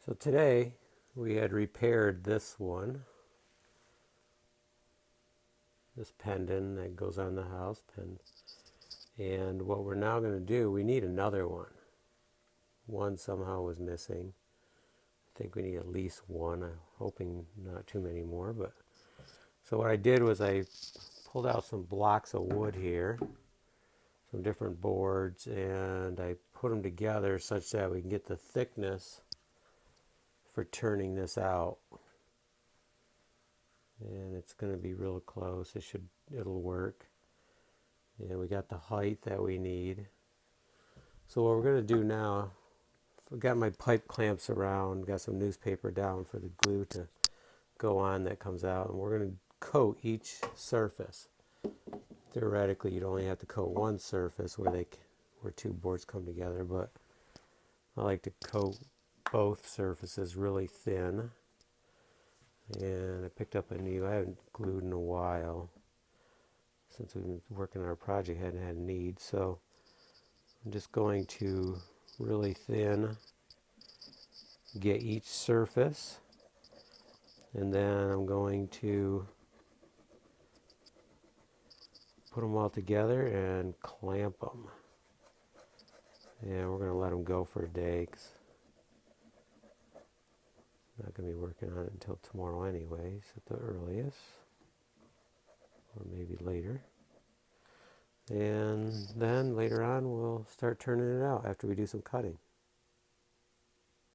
So today we had repaired this one, this pendant that goes on the house, and what we're now going to do, we need another one. One somehow was missing. I think we need at least one. I'm hoping not too many more. But so what I did was I pulled out some blocks of wood here, some different boards, and I put them together such that we can get the thickness for turning this out. And it's going to be real close. It'll work. And we got the height that we need. So what we're going to do now, I've got my pipe clamps around, got some newspaper down for the glue to go on that comes out, and we're going to coat each surface. Theoretically, you'd only have to coat one surface where two boards come together, but I like to coat both surfaces really thin. And I picked up I haven't glued in a while. Since we've been working on our project, hadn't had a need, so I'm just going to really thin get each surface, and then I'm going to put them all together and clamp them. And we're going to let them go for a day because I'm not going to be working on it until tomorrow anyways at the earliest, or maybe later. And then later on we'll start turning it out after we do some cutting.